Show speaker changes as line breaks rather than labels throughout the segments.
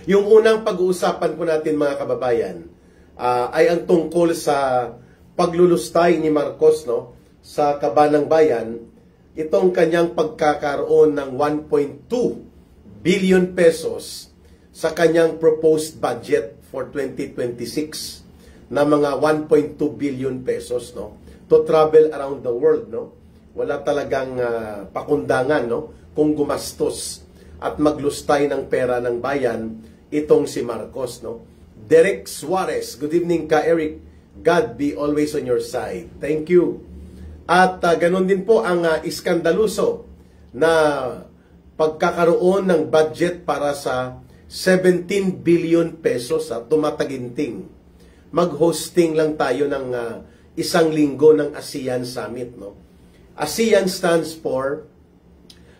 Yung unang pag-uusapan po natin mga kababayan ay ang tungkol sa paglulustay ni Marcos, no, sa Kabanang Bayan, itong kanyang pagkakaroon ng 1.2 billion pesos sa kanyang proposed budget for 2026 na mga 1.2 billion pesos, no, to travel around the world, no. Wala talagang pakundangan, no, kung gumastos at maglustay ng pera ng bayan itong si Marcos, no. Derek Suarez, good evening ka Eric. God be always on your side. Thank you. At ganun din po ang iskandaluso na pagkakaroon ng budget para sa 17 billion pesos at tumataginting. Mag-hosting lang tayo ng isang linggo ng ASEAN Summit, no. ASEAN stands for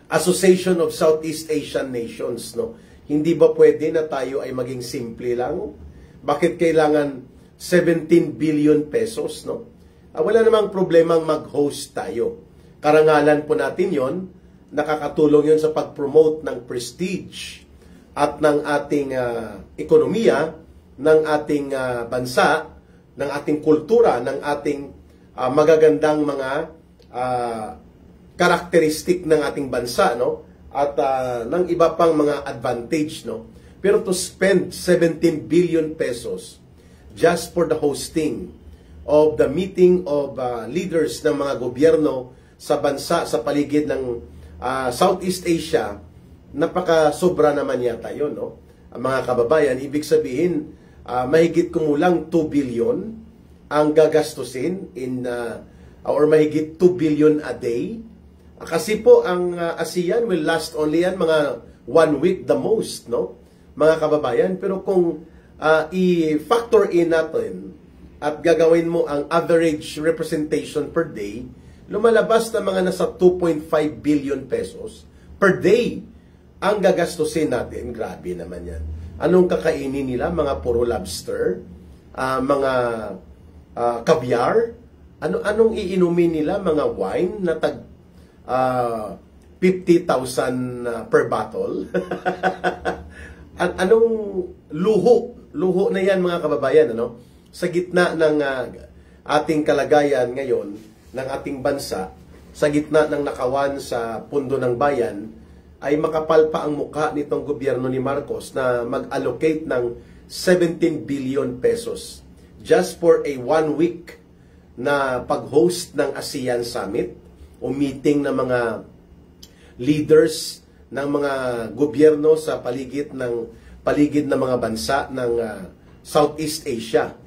Association of Southeast Asian Nations, no. Hindi ba pwede na tayo ay maging simple lang? Bakit kailangan 17 billion pesos, no? Wala namang problemang mag-host tayo. Karangalan po natin yon, nakakatulong yon sa pag-promote ng prestige at ng ating ekonomiya, ng ating bansa, ng ating kultura, ng ating magagandang mga karakteristik ng ating bansa, no? At ng iba pang mga advantage, no? Pero to spend 17 billion pesos just for the hosting of the meeting of leaders ng mga gobyerno sa bansa sa paligid ng Southeast Asia, napaka-sobra naman yata yun, no? Mga kababayan, ibig sabihin, mahigit kumulang 2 billion ang gagastusin in or mahigit 2 billion a day. Kasi po ang ASEAN will last only yan mga 1 week the most, no, mga kababayan. Pero kung i-factor in natin at gagawin mo ang average representation per day, lumalabas na mga nasa 2.5 billion pesos per day ang gagastusin natin. Grabe naman yan. Anong kakainin nila? Mga puro lobster, mga caviar, anong iinumin nila? Mga wine na tag 50,000 per bottle. At anong luho na yan mga kababayan, ano? Sa gitna ng ating kalagayan ngayon, ng ating bansa, sa gitna ng nakawan sa pundo ng bayan, ay makapal pa ang mukha nitong gobyerno ni Marcos na mag-allocate ng 17 billion pesos just for a 1 week na pag-host ng ASEAN Summit o meeting ng mga leaders ng mga gobyerno sa paligid ng mga bansa ng Southeast Asia.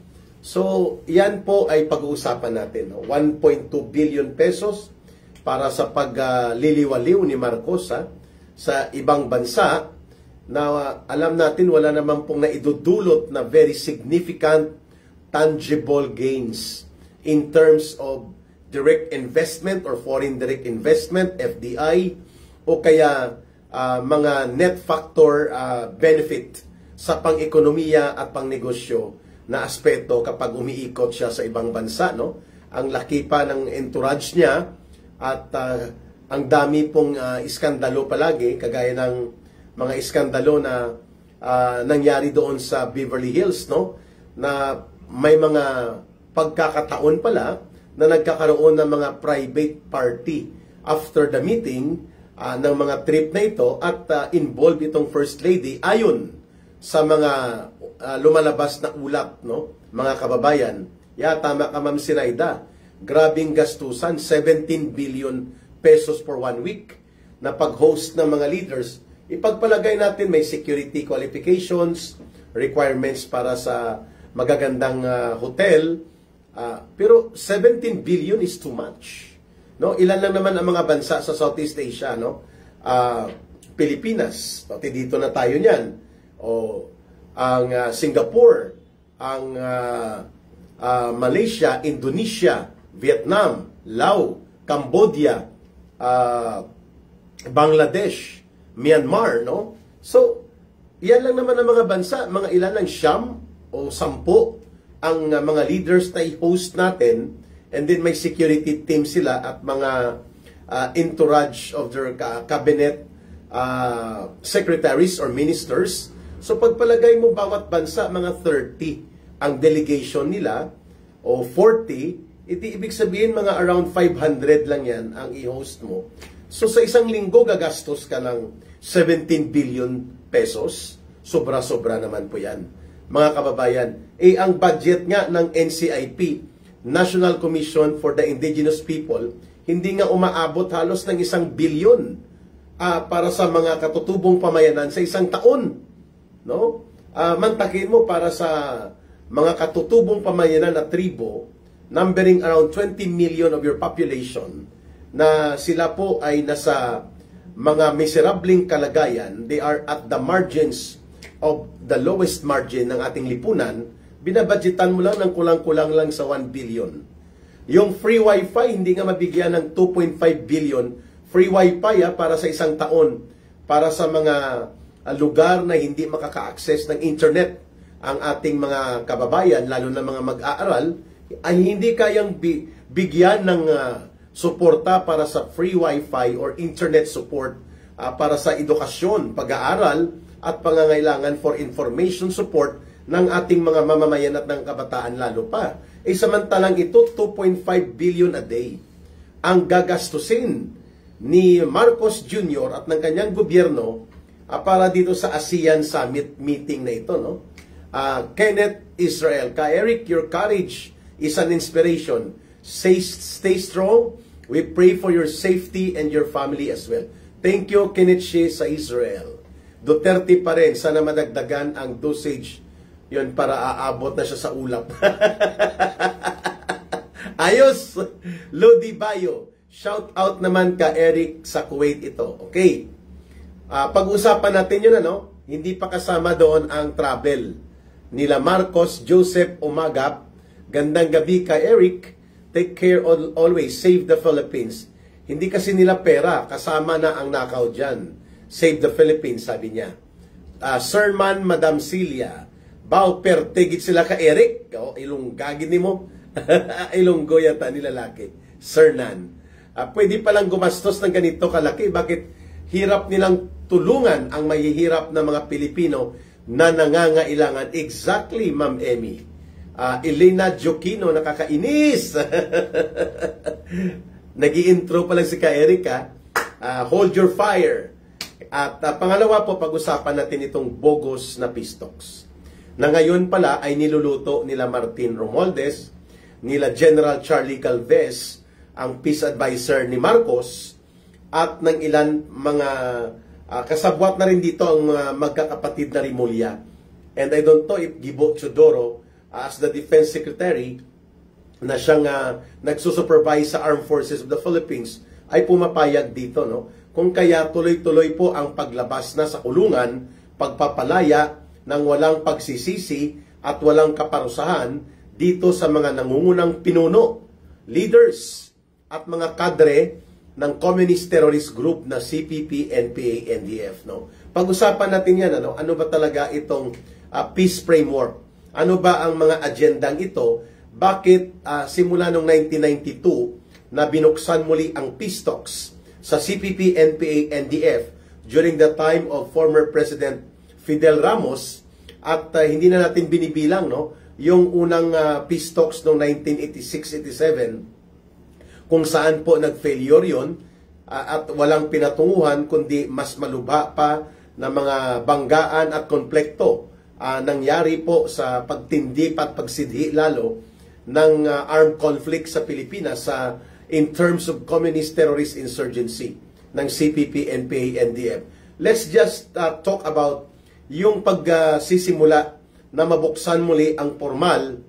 So, yan po ay pag-uusapan natin, no? 1.2 billion pesos para sa pagliliwaliw ni Marcos sa ibang bansa na alam natin wala naman pong naidudulot na very significant tangible gains in terms of direct investment or foreign direct investment, FDI, o kaya mga net factor benefit sa pang-ekonomiya at pang-negosyo na aspeto kapag umiikot siya sa ibang bansa, no? Ang laki pa ng entourage niya at ang dami pong iskandalo palagi, kagaya ng mga iskandalo na nangyari doon sa Beverly Hills, no? Na may mga pagkakataon pala na nagkakaroon ng mga private party after the meeting ng mga trip na ito at involved itong First Lady ayon sa mga lumalabas na ulat, no, mga kababayan. Tama ka Ma'am Sinaida, grabing gastusan, 17 billion pesos for 1 week na pag-host ng mga leaders. Ipagpalagay natin may security qualifications, requirements para sa magagandang hotel, pero 17 billion is too much, no? Ilan lang naman ang mga bansa sa Southeast Asia, no? Pilipinas, pati dito na tayo niyan, o ang Singapore, ang Malaysia, Indonesia, Vietnam, Laos, Cambodia, Bangladesh, Myanmar, no? So, yan lang naman ang mga bansa, mga ilan lang, 9 o 10 ang mga leaders na i-host natin, and then may security team sila at mga entourage of their cabinet secretaries or ministers So pagpalagay mo bawat bansa, mga 30 ang delegation nila, o 40, ibig sabihin mga around 500 lang yan ang i-host mo. So sa isang linggo, gagastos ka ng 17 billion pesos. Sobra-sobra naman po yan. Mga kababayan, ang budget nga ng NCIP, National Commission for the Indigenous People, hindi nga umaabot halos ng 1 billion para sa mga katutubong pamayanan sa isang taon. No? Mantakin mo para sa mga katutubong pamayanan na tribo, numbering around 20 million of your population, na sila po ay nasa mga miserabling kalagayan, they are at the margins of the lowest margin ng ating lipunan, binabudgetan mo lang ng kulang-kulang lang sa 1 billion. Yung free wifi, hindi nga mabigyan ng 2.5 billion free wifi para sa isang taon, para sa mga lugar na hindi makaka-access ng internet ang ating mga kababayan, lalo na mga mag-aaral, ay hindi kayang bigyan ng suporta para sa free wifi or internet support para sa edukasyon, pag-aaral, at pangangailangan for information support ng ating mga mamamayan at ng kabataan lalo pa. Samantalang ito, 2.5 billion a day ang gagastusin ni Marcos Jr. at ng kanyang gobyerno para dito sa ASEAN Summit meeting na ito, no? Kenneth Israel, Eric, your courage is an inspiration. Stay strong. We pray for your safety and your family as well. Thank you, Kenneth Shea sa Israel. Duterte pa rin, sana madagdagan ang dosage yun para aabot na siya sa ulap. Ayos! Lodi Bayo, shout out naman ka Eric sa Kuwait ito. Okay. Pag-usapan natin yun, ano? Hindi pa kasama doon ang travel nila Marcos, Joseph Umagap. Gandang gabi ka Eric. Take care always. Save the Philippines. Hindi kasi nila pera. Kasama na ang nakaw dyan. Save the Philippines, sabi niya. Sirman, Madam Celia. Bao, pertigit sila ka Eric. Ilunggagin ni mo. Ilunggo yata ni lalaki. Sir Nan. Pwede palang gumastos ng ganito kalaki. Bakit hirap nilang tulungan ang mahihirap na mga Pilipino na nangangailangan? Exactly, Ma'am Emmy. Elena Jokino, nakakainis. Nag-i-intro pa lang si ka Eric, hold your fire. At pangalawa po, pag-usapan natin itong bogus na pistoks na ngayon pala ay niluluto nila Martin Romualdez, nila General Charlie Galvez, ang peace advisor ni Marcos, at ng ilan mga kasabwat na rin dito ang magkakapatid na Rimulya. And I don't know if Gibo Chodoro, as the Defense Secretary, na siyang nagsusupervise sa Armed Forces of the Philippines, ay pumapayag dito, no? Kung kaya tuloy-tuloy po ang paglabas na sa kulungan, pagpapalaya ng walang pagsisisi at walang kaparusahan dito sa mga nangungunang pinuno, leaders at mga kadre ng communist terrorist group na CPP, NPA, NDF, no? Pag-usapan natin yan, ano? Ano ba talaga itong peace framework? Ano ba ang mga agendang ito? Bakit simula noong 1992 na binuksan muli ang peace talks sa CPP, NPA, NDF during the time of former President Fidel Ramos, at hindi na natin binibilang, no, yung unang peace talks noong 1986-87 kung saan po nag-failure yun at walang pinatunguhan kundi mas malubha pa na mga banggaan at konflikto nangyari po sa pagtindi at pagsidhi lalo ng armed conflict sa Pilipinas in terms of communist terrorist insurgency ng CPP, NPA, NDF. Let's just talk about yung pagsisimula na mabuksan muli ang formal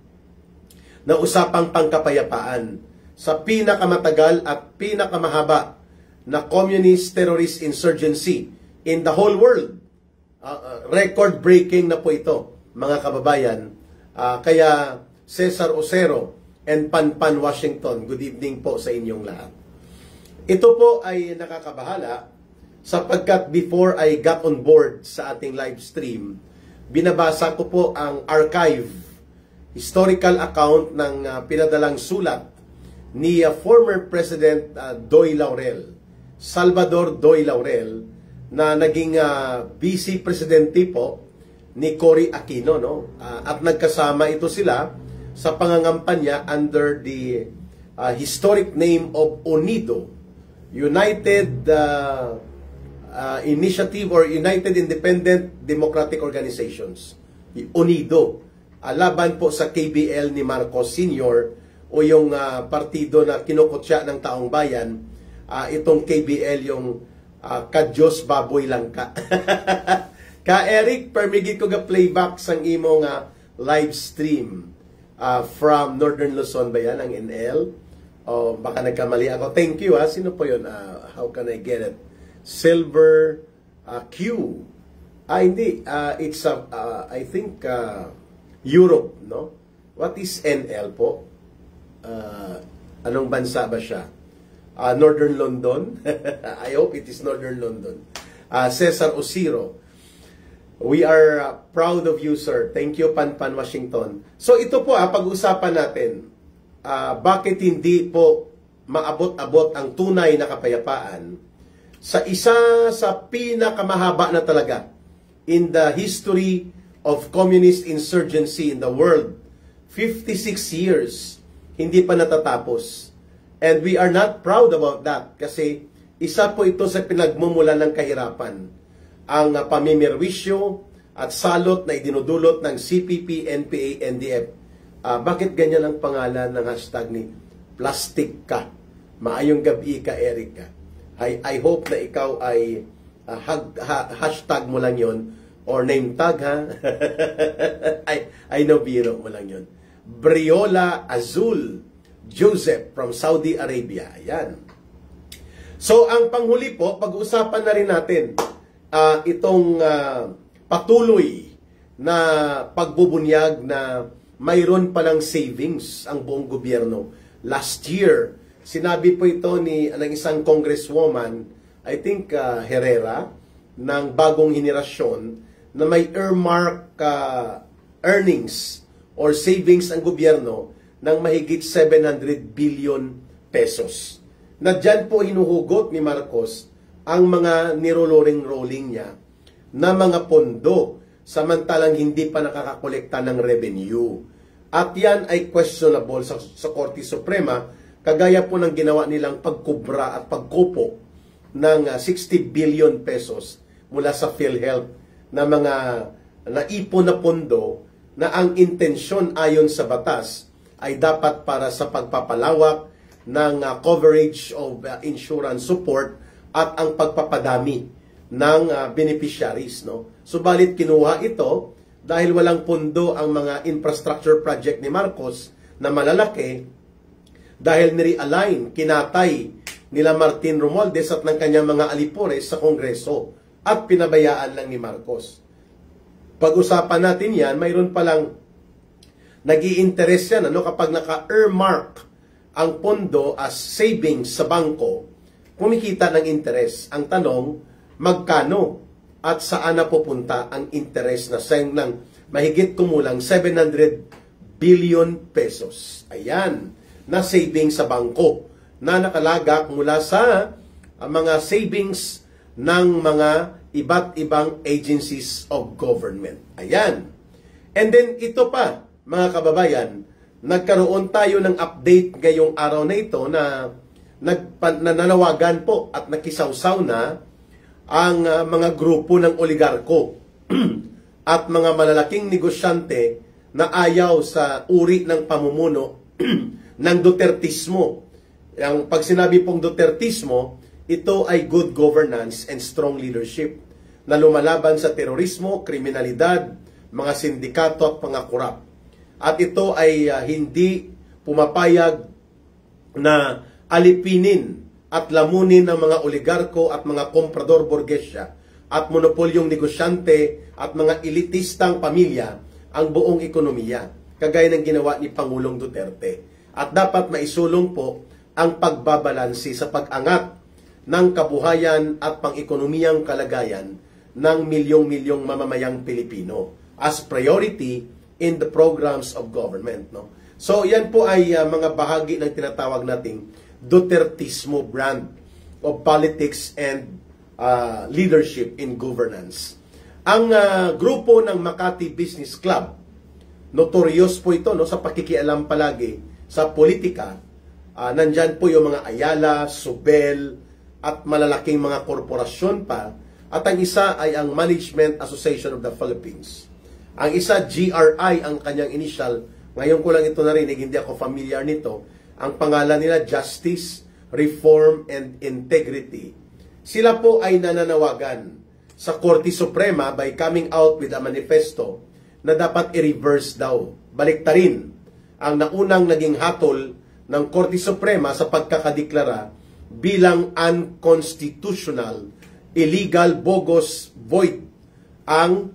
na usapang pangkapayapaan sa pinakamatagal at pinakamahaba na communist terrorist insurgency in the whole world. Record-breaking na po ito, mga kababayan. Kaya Cesar Ocero and Panpan Washington, good evening po sa inyong lahat. Ito po ay nakakabahala sapagkat before I got on board sa ating live stream, binabasa ko po ang archive, historical account ng pinadalang sulat ni former President Doy Laurel, Salvador Doy Laurel, na naging vice presidente po ni Cory Aquino, no? At nagkasama ito sila sa pangangampanya under the historic name of UNIDO, United Initiative or United Independent Democratic Organizations, UNIDO, laban po sa KBL ni Marcos Sr. o yung partido na kinukutya ng taong bayan. Itong KBL yung Kadyos Baboy lang ka. Ka Eric, permigit ko ga playback sang imong live stream from Northern Luzon ba yan, ang NL? O baka nagkamali ako. Thank you, ha. Sino po yun? How can I get it? Silver Q. Hindi. It's I think Europe, no? What is NL po? Anong bansa ba siya? Northern London. I hope it is Northern London. Cesar Osiro. We are proud of you, sir. Thank you, Panpan Washington. So ito po, pag-usapan natin, bakit hindi po maabot-abot ang tunay na kapayapaan sa isa sa pinakamahaba na talaga in the history of communist insurgency in the world. 56 years, hindi pa natatapos. And we are not proud about that kasi isa po ito sa pinagmumula ng kahirapan. Ang pamimirwisyo at salot na idinudulot ng CPP, NPA, NDF. Bakit ganyan ang pangalan ng hashtag ni Plastic Ka? Maayong gabi ka, Eric. I hope na ikaw ay hashtag mo lang yon or name tag, ha? I know, biro mo lang yon. Briola Azul Joseph from Saudi Arabia. Ayan. So, ang panghuli po, pag-usapan na rin natin itong patuloy na pagbubunyag na mayroon palang savings ang buong gobyerno. Last year, sinabi po ito ng isang congresswoman, I think Herrera, ng bagong henerasyon, na may earmark earnings or savings ang gobyerno ng mahigit 700 billion pesos. Na dyan po hinuhugot ni Marcos ang mga niroloring-rolling niya na mga pondo samantalang hindi pa nakakakolekta ng revenue. At yan ay questionable sa Korte Suprema, kagaya po ng ginawa nilang pagkubra at pagkupo ng 60 billion pesos mula sa PhilHealth na mga naipon na pondo na ang intensyon ayon sa batas ay dapat para sa pagpapalawak ng coverage of insurance support at ang pagpapadami ng beneficiaries, no? Subalit kinuha ito dahil walang pondo ang mga infrastructure project ni Marcos na malalaki dahil ni-realign, kinatay nila Martin Romualdez at ng kanyang mga alipores sa Kongreso at pinabayaan lang ni Marcos. Pag-usapan natin yan, mayroon palang nag-i-interest yan, ano, kapag naka-earmark ang pondo as savings sa bangko, kumikita ng interest. Ang tanong, magkano at saan na pupunta ang interest na sayang ng mahigit kumulang 700 billion pesos. Ayan, na savings sa bangko na nakalagak mula sa mga savings ng mga iba't ibang agencies of government. Ayan. And then ito pa, mga kababayan, nagkaroon tayo ng update ngayong araw na ito na nanawagan po at nakisawsaw na ang mga grupo ng oligarko at mga malalaking negosyante na ayaw sa uri ng pamumuno ng Dutertismo. Ang pag sinabi pong Dutertismo, ito ay good governance and strong leadership na lumalaban sa terorismo, kriminalidad, mga sindikato at mga kurap. At ito ay hindi pumapayag na alipinin at lamunin ng mga oligarko at mga komprador borgesya at monopolyong negosyante at mga elitistang pamilya ang buong ekonomiya, kagaya ng ginawa ni Pangulong Duterte. At dapat maisulong po ang pagbabalansi sa pag-angat ng kabuhayan at pang-ekonomiyang kalagayan ng milyong-milyong mamamayang Pilipino as priority in the programs of government, no? So, yan po ay mga bahagi ng tinatawag nating Dutertismo brand of politics and leadership in governance. Ang grupo ng Makati Business Club, notorious po ito no, sa pakikialam palagi sa politika. Nandyan po yung mga Ayala, Subel, at malalaking mga korporasyon pa. At ang isa ay ang Management Association of the Philippines. Ang isa, GRI, ang kanyang initial. Ngayon ko lang ito narinig, hindi ako familiar nito. Ang pangalan nila, Justice, Reform, and Integrity. Sila po ay nananawagan sa Korte Suprema by coming out with a manifesto na dapat i-reverse daw. Baliktarin ang naunang naging hatol ng Korte Suprema sa pagkakadeklara bilang unconstitutional, illegal, bogus, void ang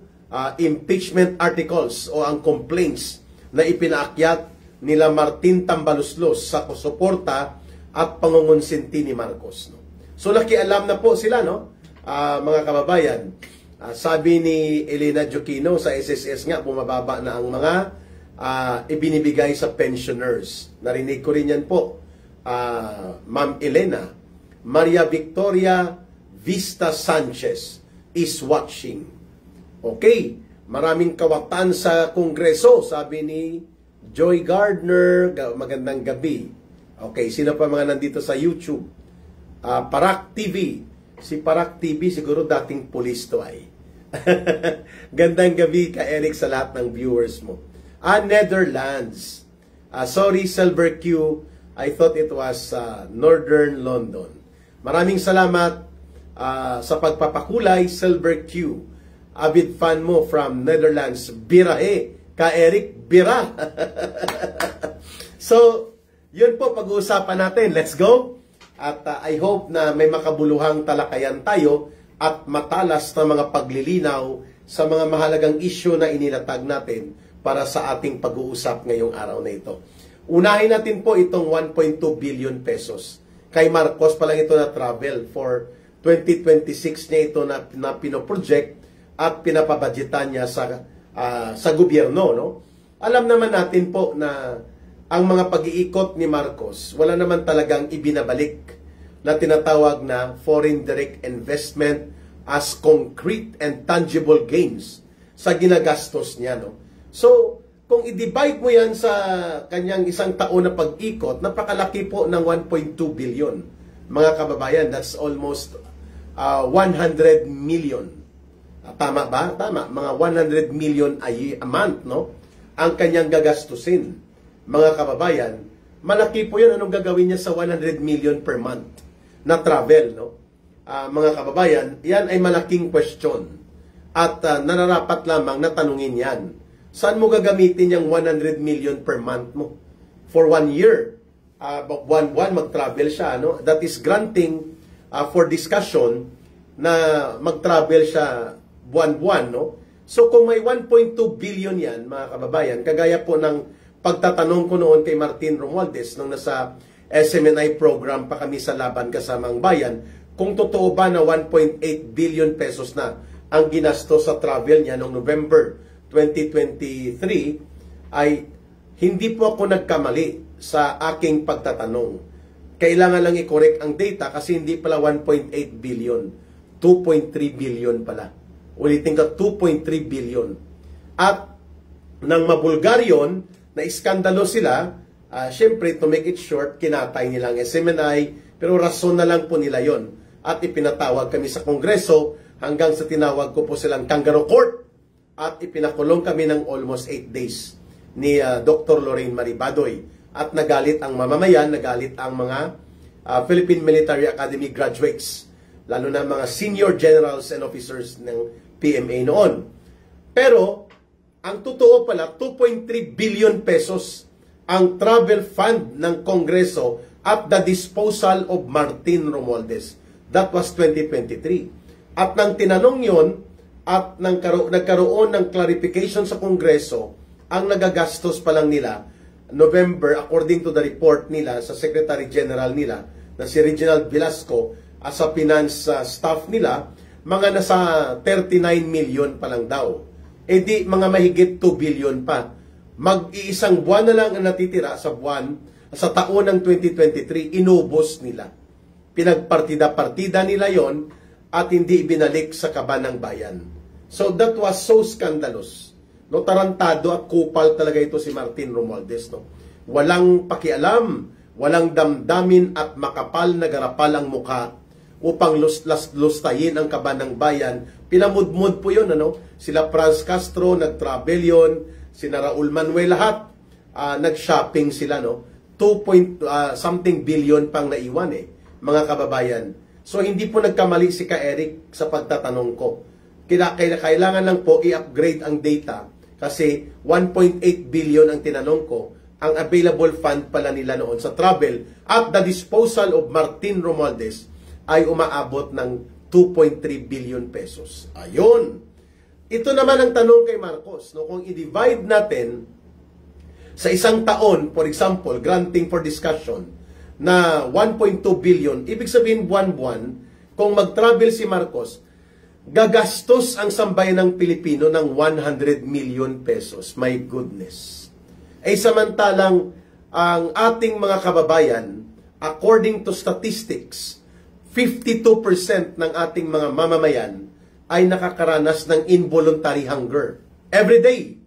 impeachment articles o ang complaints na ipinaakyat nila Martin Tambaluslos sa suporta at pangungonsinti ni Marcos. No? So nakialam na po sila, no? Mga kababayan. Sabi ni Elena Joquino sa SSS nga, bumababa na ang mga ibinibigay sa pensioners. Narinig ko rin yan po. Ma'am Elena, Maria Victoria Vista Sanchez is watching. Okay, maraming kawatan sa Kongreso, sabi ni Joy Gardner. Magandang gabi. Okay, sino pa mga nandito sa YouTube? Parak TV. Si Parak TV siguro dating pulis to ay. Gandang gabi ka Eric sa lahat ng viewers mo. Netherlands. Sorry Silver Q, I thought it was Northern London. Maraming salamat sa pagpapakulay Silver Q. Avid fan mo from Netherlands. Birahe ka Eric, bira. So, yun po pag-uusapan natin. Let's go. At I hope na may makabuluhang talakayan tayo at matalas na mga paglilinaw sa mga mahalagang issue na inilatag natin para sa ating pag-uusap ngayong araw na ito. Unahin natin po itong 1.2 billion pesos. Kay Marcos pa lang ito na travel for 2026 niya ito na pinoproject at pinapabudgetan niya sa gobyerno. No? Alam naman natin po na ang mga pag-iikot ni Marcos, wala naman talagang ibinabalik na tinatawag na foreign direct investment as concrete and tangible gains sa ginagastos niya. No? So, kung i-divide mo yan sa kanyang isang taon na pag-ikot, napakalaki po ng 1.2 billion. Mga kababayan, that's almost 100 million. Tama ba? Tama. Mga 100 million a month, no? Ang kanyang gagastusin. Mga kababayan, malaki po yun. Anong gagawin niya sa 100 million per month na travel, no? Mga kababayan, yan ay malaking question. At nararapat lamang na tanungin yan. Saan mo gagamitin yung 100 million per month mo? For 1 year. Buwan-buwan mag-travel siya, no? That is granting for discussion na mag-travel siya buwan-buwan, no? So kung may 1.2 billion yan, mga kababayan, kagaya po ng pagtatanong ko noon kay Martin Romualdez nung nasa SMNI program pa kami sa Laban Kasamang Bayan, kung totoo ba na 1.8 billion pesos na ang ginastos sa travel niya noong November 2023, ay hindi po ako nagkamali sa aking pagtatanong. Kailangan lang i-correct ang data kasi hindi pala 1.8 billion, 2.3 billion pala. Ulitin ka, 2.3 billion. At nang mabulgar yun, na iskandalo sila, syempre, to make it short, kinatay nilang SMNI, pero rason na lang po nila yon. At ipinatawag kami sa Kongreso hanggang sa tinawag ko po silang Kangaroo Court at ipinakulong kami ng almost 8 days ni Dr. Lorraine Maribadoy. At nagalit ang mamamayan, nagalit ang mga Philippine Military Academy graduates, lalo na mga senior generals and officers ng PMA noon. Pero, ang totoo pala, 2.3 billion pesos ang travel fund ng Kongreso at the disposal of Martin Romualdez. That was 2023. At nang tinanong yon at nagkaroon ng clarification sa Kongreso, ang nagagastos pa lang nila, November, according to the report nila sa Secretary General nila, na si Reginald Velasco, as a finance staff nila, mga nasa 39 million pa lang daw. E di mga mahigit 2 billion pa. Mag-iisang buwan na lang ang natitira sa taon ng 2023, inubos nila. Pinagpartida-partida nila yon at hindi ibinalik sa kaban ng bayan. So that was so scandalous. No, tarantado at kupal talaga ito si Martin Romualdez, no. Walang pakialam, walang damdamin at makapal na garapal ang mukha upang lustayin ang kaban ng bayan. Pinamudmud po yun, ano? Sila Franz Castro, nag-travel yun, sina Raul Manuel, lahat nag-shopping sila, no? 2 billion pang naiwan mga kababayan. So hindi po nagkamali si Ka-Eric sa pagtatanong ko. Kailangan lang po i-upgrade ang data kasi 1.8 billion ang tinanong ko. Ang available fund pala nila noon sa travel at the disposal of Martin Romualdez ay umaabot ng 2.3 billion pesos. Ayun. Ito naman ang tanong kay Marcos. No? Kung i-divide natin sa isang taon, for example, granting for discussion, na 1.2 billion, ibig sabihin buwan-buwan, kung mag-travel si Marcos, gagastos ang sambayan ng Pilipino ng 100 million pesos. My goodness. Samantalang, ang ating mga kababayan, according to statistics, 52% ng ating mga mamamayan ay nakakaranas ng involuntary hunger. Every day.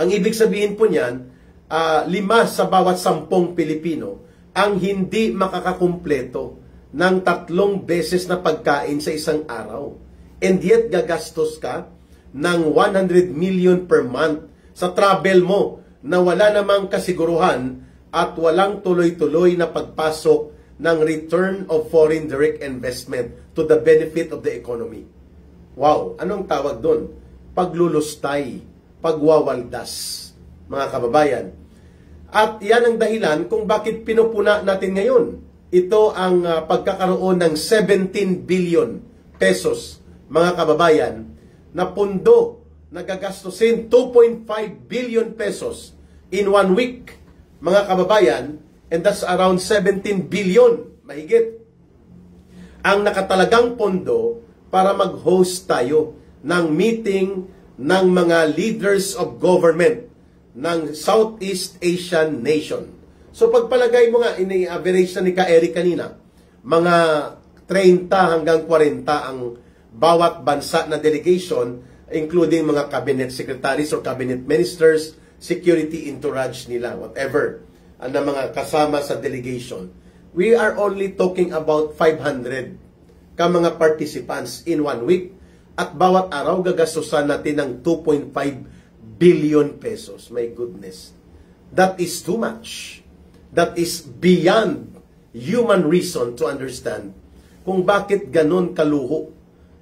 Ang ibig sabihin po niyan, 5 sa bawat 10 Pilipino ang hindi makakakumpleto ng 3 beses na pagkain sa isang araw. And yet, gagastos ka ng 100 million per month sa travel mo na wala namang kasiguruhan at walang tuloy-tuloy na pagpasok ng return of foreign direct investment to the benefit of the economy. Wow! Anong tawag doon? Paglulustay, pagwawaldas, mga kababayan. At yan ang dahilan kung bakit pinupuna natin ngayon. Ito ang pagkakaroon ng 17 billion pesos, mga kababayan, na pundo na gagastusin 2.5 billion pesos in 1 week, mga kababayan, and that's around 17 billion, mahigit, ang nakatalagang pondo para mag-host tayo ng meeting ng mga leaders of government ng Southeast Asian nation. So pagpalagay mo nga, ini-average na ni Ka-Eric kanina, mga 30 hanggang 40 ang bawat bansa na delegation, including mga cabinet secretaries or cabinet ministers, security entourage nila, whatever, ang mga kasama sa delegation. We are only talking about 500 ka mga participants in 1 week at bawat araw gagastusan natin ng 2.5 billion pesos. My goodness. That is too much. That is beyond human reason to understand kung bakit ganon kaluho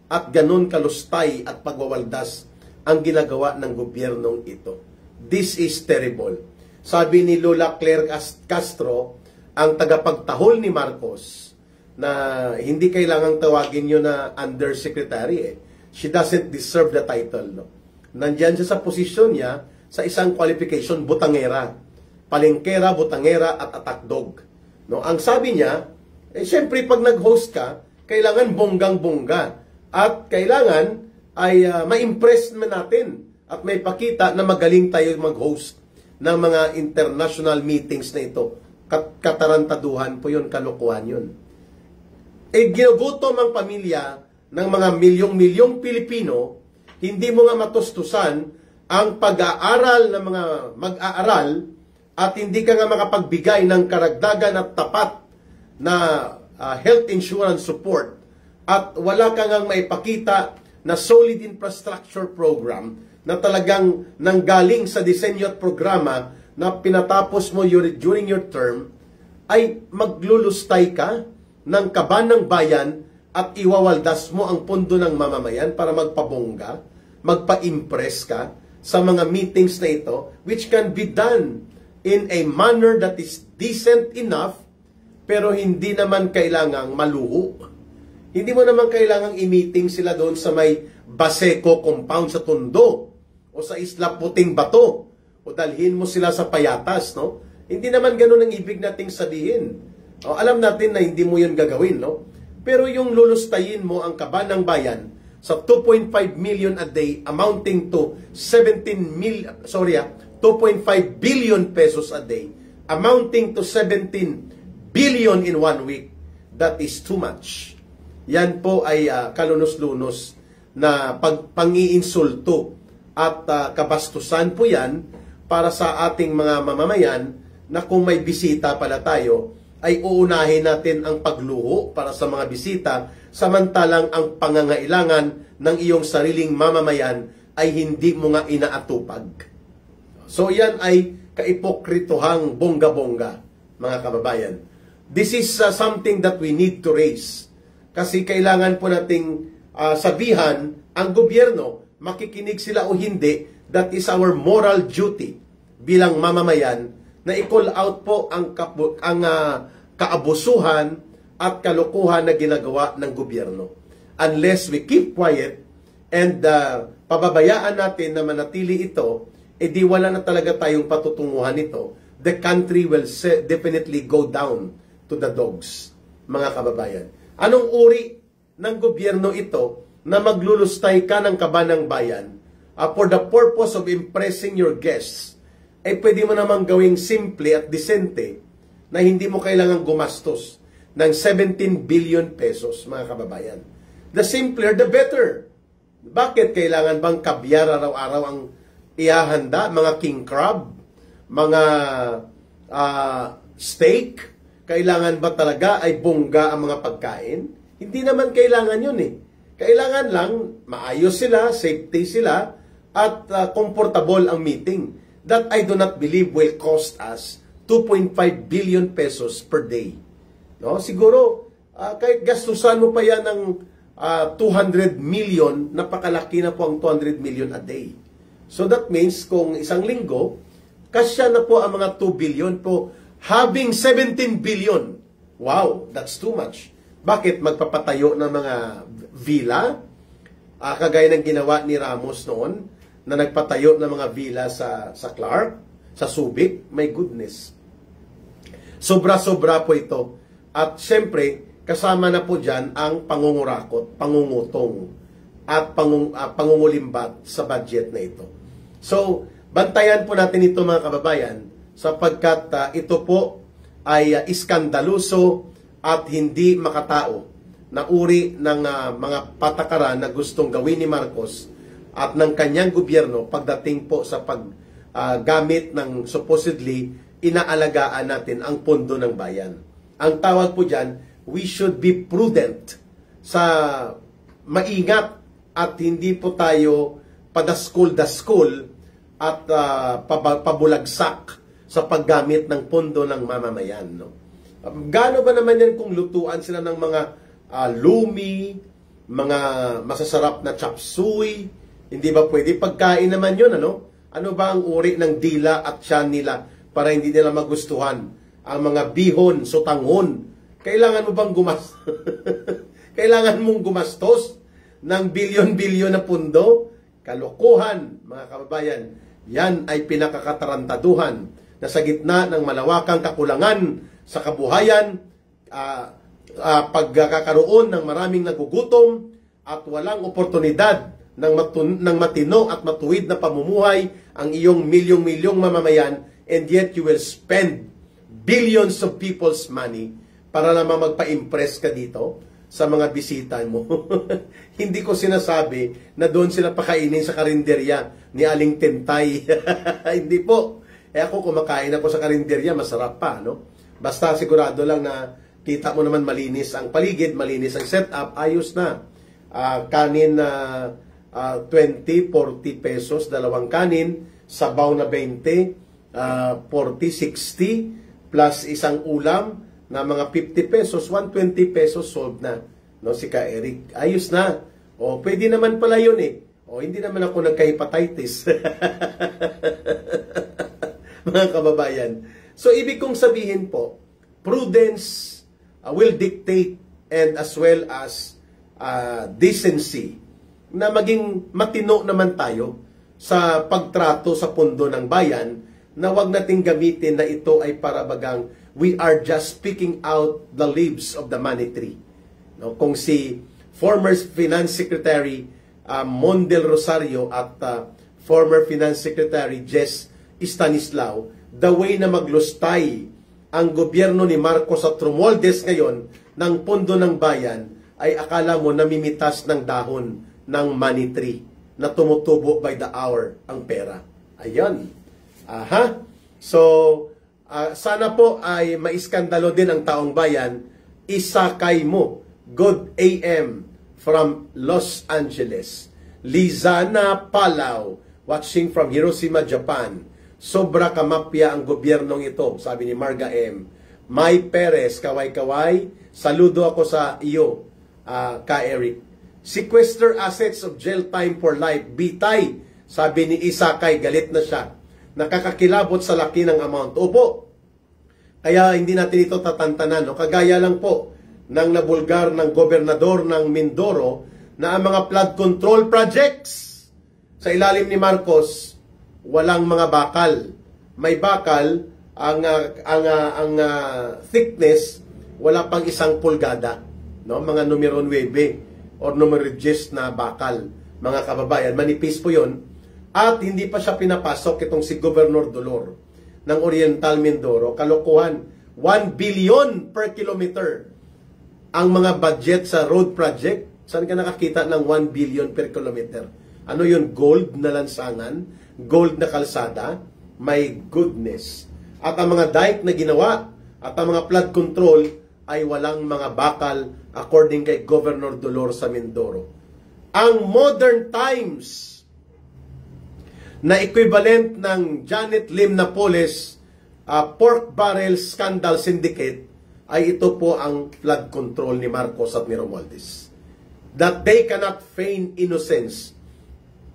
at ganon kalustay at pagwawaldas ang ginagawa ng gobyernong ito. This is terrible. Sabi ni Lola Claire Castro, ang tagapagtahol ni Marcos, na hindi kailangang tawagin nyo na undersecretary. She doesn't deserve the title. No? Nandyan siya sa posisyon niya sa isang qualification, butangera. Palengkera, butangera, at attack dog. No? Ang sabi niya, siyempre pag nag-host ka, kailangan bonggang-bongga. At kailangan ay ma-impress natin at may pakita na magaling tayo mag-host ng mga international meetings na ito. Katarantaduhan po yun, kalokohan yun. Ginugutom ang pamilya ng mga milyong-milyong Pilipino, hindi mo nga matustusan ang pag-aaral ng mga mag-aaral at hindi ka nga makapagbigay ng karagdagan at tapat na health insurance support at wala ka nga maipakita na solid infrastructure program na talagang nanggaling sa disenyo at programa na pinatapos mo during your term, ay maglulustay ka ng kaban ng bayan at iwawaldas mo ang pondo ng mamamayan para magpabongga, magpa-impress ka sa mga meetings na ito, which can be done in a manner that is decent enough, pero hindi naman kailangang maluho. Hindi mo naman kailangang i-meeting sila doon sa may Baseco compound sa Tondo o sa Isla Puting Bato o dalhin mo sila sa Payatas, no? Hindi naman ganun ang ibig nating sabihin. O, alam natin na hindi mo yun gagawin, no? Pero yung lulustayin mo ang kaban ng bayan sa 2.5 million a day amounting to 2.5 billion pesos a day amounting to 17 billion in 1 week, that is too much. Yan po ay kalunos-lunos na pang-iinsulto at kabastusan po yan para sa ating mga mamamayan na kung may bisita pala tayo, ay uunahin natin ang pagluho para sa mga bisita, samantalang ang pangangailangan ng iyong sariling mamamayan ay hindi mo nga inaatupag. So yan ay kaipokritohang bongga-bongga, mga kababayan. This is something that we need to raise. Kasi kailangan po nating sabihan ang gobyerno, makikinig sila o hindi, that is our moral duty bilang mamamayan na i-call out po ang kaabusuhan at kalokohan na ginagawa ng gobyerno. Unless we keep quiet and pababayaan natin na manatili ito, edi wala na talaga tayong patutunguhan nito. The country will definitely go down to the dogs, mga kababayan. Anong uri ng gobyerno ito na maglulustay ka ng kaban ng bayan for the purpose of impressing your guests? Ay pwede mo namang gawing simple at disente na hindi mo kailangang gumastos ng 17 billion pesos, mga kababayan. The simpler, the better. Bakit kailangan bang kabyar araw-araw ang ihahanda? Mga king crab? Mga steak? Kailangan ba talaga ay bongga ang mga pagkain? Hindi naman kailangan yun eh. Kailangan lang maayos sila, safety sila, at comfortable ang meeting. That I do not believe will cost us 2.5 billion pesos per day. No? Siguro, kahit gastusan mo pa yan ng 200 million, napakalaki na po ang 200 million a day. So that means, kung isang linggo, kasya na po ang mga 2 billion po, having 17 billion. Wow, that's too much. Bakit? Magpapatayo ng mga villa? Kagaya ng ginawa ni Ramos noon, na nagpatayo ng mga villa sa Clark, sa Subic. My goodness. Sobra-sobra po ito. At syempre, kasama na po dyan ang pangungurakot, pangungutong, at pangungulimbat sa budget na ito. So, bantayan po natin ito, mga kababayan, sapagkat ito po ay iskandaluso at hindi makatao na uri ng mga patakaran na gustong gawin ni Marcos at ng kanyang gobyerno pagdating po sa paggamit ng supposedly inaalagaan natin ang pondo ng bayan. Ang tawag po dyan, we should be prudent sa maingat at hindi po tayo padaskol-daskol at pabulagsak sa paggamit ng pondo ng mamamayan. No? Gaano ba naman yan kung lutuan sila ng mga lumi, mga masasarap na chop suey? Hindi ba pwede? Pagkain naman yun, ano? Ano ba ang uri ng dila at tiyan nila para hindi nila magustuhan? Ang mga bihon, sotanghon. Kailangan mo bang Kailangan mong gumastos ng bilyon-bilyon na pundo? Kalokohan, mga kababayan. Yan ay pinakakatarantaduhan na sa gitna ng malawakang kakulangan sa kabuhayan, pagkakaroon ng maraming nagugutom at walang oportunidad ng matino at matuwid na pamumuhay ang iyong milyong-milyong mamamayan, and yet you will spend billions of people's money para naman magpa-impress ka dito sa mga bisita mo. Hindi ko sinasabi na doon sila pakainin sa karinderya ni Aling Tentay. Hindi po. Ako kumakain ako sa karinderya, masarap pa, no? Basta sigurado lang na kita mo naman malinis ang paligid, malinis ang setup, ayos na. Kanin na 20, 40 pesos, dalawang kanin, sabaw na 20, 40, 60, plus isang ulam na mga 50 pesos, 120 pesos solved na. No, si Ka Eric, ayos na. O, pwede naman pala yun eh. O, hindi naman ako nagka-hepatitis. Mga kababayan. So, ibig kong sabihin po, prudence will dictate and as well as decency na maging matino naman tayo sa pagtrato sa pundo ng bayan, na wag nating gamitin na ito ay para bagang we are just picking out the leaves of the money tree. No, kung si former Finance Secretary Mondel Rosario at former Finance Secretary Jess Stanislao, the way na maglustay ang gobyerno ni Marcos at Romualdez ngayon ng pondo ng bayan, ay akala mo namimitas ng dahon ng money tree na tumutubo by the hour ang pera. Ayan. Aha. So, sana po ay maiskandalo din ang taong bayan. Isakay mo. Good AM from Los Angeles. Lizana Palau, watching from Hiroshima, Japan. Sobra kamapya ang gobyernong ito, sabi ni Marga M. May Perez, kaway-kaway. Saludo ako sa iyo, Ka Eric. Sequester assets of jail time for life. Bitay, sabi ni Isakay, galit na siya. Nakakakilabot sa laki ng amount. Opo, kaya hindi natin ito tatantanan. No? Kagaya lang po ng nabulgar ng gobernador ng Mindoro na ang mga flood control projects sa ilalim ni Marcos, walang mga bakal. May bakal, ang thickness, wala pang 1 pulgada. No? Mga numero 9 or numero 10 na bakal. Mga kababayan, manipis po yun. At hindi pa siya pinapasok itong si Governor Dolor ng Oriental Mindoro. Kalokohan, 1 billion per kilometer ang mga budget sa road project. Saan ka nakakita ng 1 billion per kilometer? Ano yun? Gold na lansangan? Gold na kalsada? My goodness. At ang mga dike na ginawa at ang mga flood control ay walang mga bakal according kay Governor Dolor sa Mindoro. Ang Modern Times na equivalent ng Janet Lim Napoles pork barrel scandal syndicate ay ito po ang flood control ni Marcos at ni Romualdez. That they cannot feign innocence.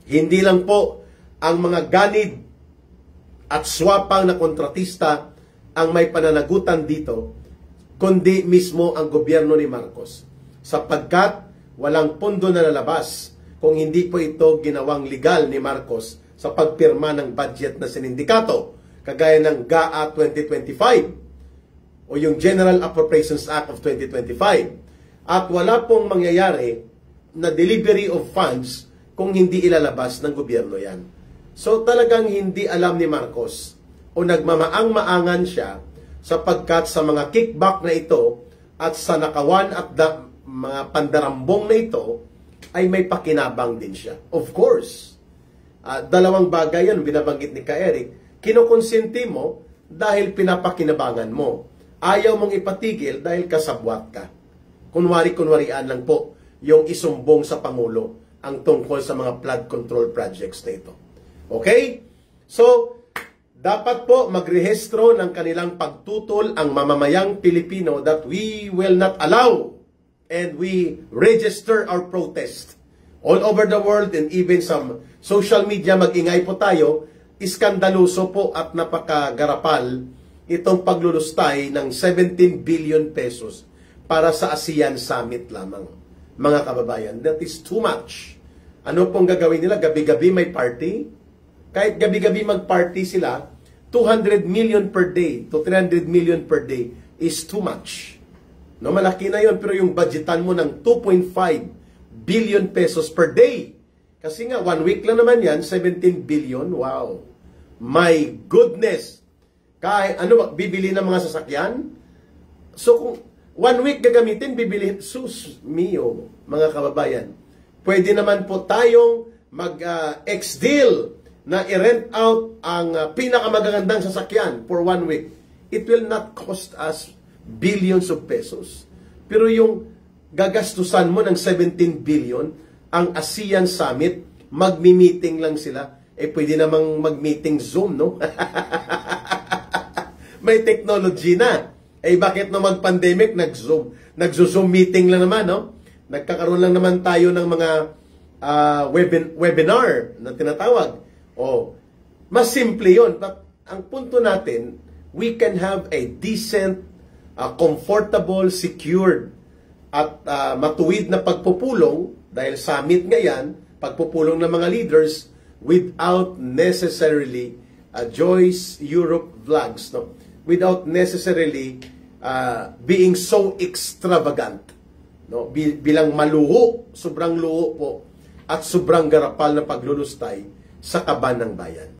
Hindi lang po ang mga ganid at swapang na kontratista ang may pananagutan dito, kundi mismo ang gobyerno ni Marcos. Sapagkat walang pondo na lalabas kung hindi po ito ginawang legal ni Marcos sa pagpirma ng budget na sinindikato, kagaya ng GAA 2025 o yung General Appropriations Act of 2025. At wala pong mangyayari na delivery of funds kung hindi ilalabas ng gobyerno yan. So talagang hindi alam ni Marcos o nagmamaang-maangan siya sapagkat sa mga kickback na ito at sa nakawan at mga pandarambong na ito ay may pakinabang din siya. Of course, dalawang bagay yan binabanggit ni Ka Eric. Kinukonsente mo dahil pinapakinabangan mo. Ayaw mong ipatigil dahil kasabwat ka. Kunwari-kunwarian lang po yung isumbong sa Pangulo ang tungkol sa mga flood control projects na ito. Okay? So, dapat po magrehistro ng kanilang pagtutol ang mamamayang Pilipino that we will not allow and we register our protest. All over the world and even some social media, mag-ingay po tayo, iskandaluso po at napakagarapal itong paglulustay ng 17 billion pesos para sa ASEAN Summit lamang. Mga kababayan, that is too much. Ano pong gagawin nila? Gabi-gabi may party? Kahit gabi-gabi mag-party sila, 200 million per day to 300 million per day is too much. No, malaki na yon, pero yung budgetan mo ng 2.5 billion pesos per day. Kasi nga, 1 week lang naman yan, 17 billion. Wow. My goodness. Kahit ano ba, bibili ng mga sasakyan? So kung 1 week gagamitin, bibili, sus mio, mga kababayan. Pwede naman po tayong mag-ex-deal na i-rent out ang pinakamagagandang sasakyan for 1 week. It will not cost us billions of pesos. Pero yung gagastusan mo ng 17 billion, ang ASEAN Summit, magmi-meeting lang sila. Eh, pwede namang mag-meeting Zoom, no? May technology na. Eh, bakit na mag-pandemic, nag-Zoom meeting lang naman, no? Nagkakaroon lang naman tayo ng mga webinar na tinatawag. Oh, mas simple yun. But ang punto natin, we can have a decent, comfortable, secured, at matuwid na pagpupulong, dahil summit nga yan, pagpupulong ng mga leaders, without necessarily, Joyce Europe Vlogs, no? Without necessarily being so extravagant, no? Bilang maluho, sobrang luho po, at sobrang garapal na paglulustay sa kaban ng bayan.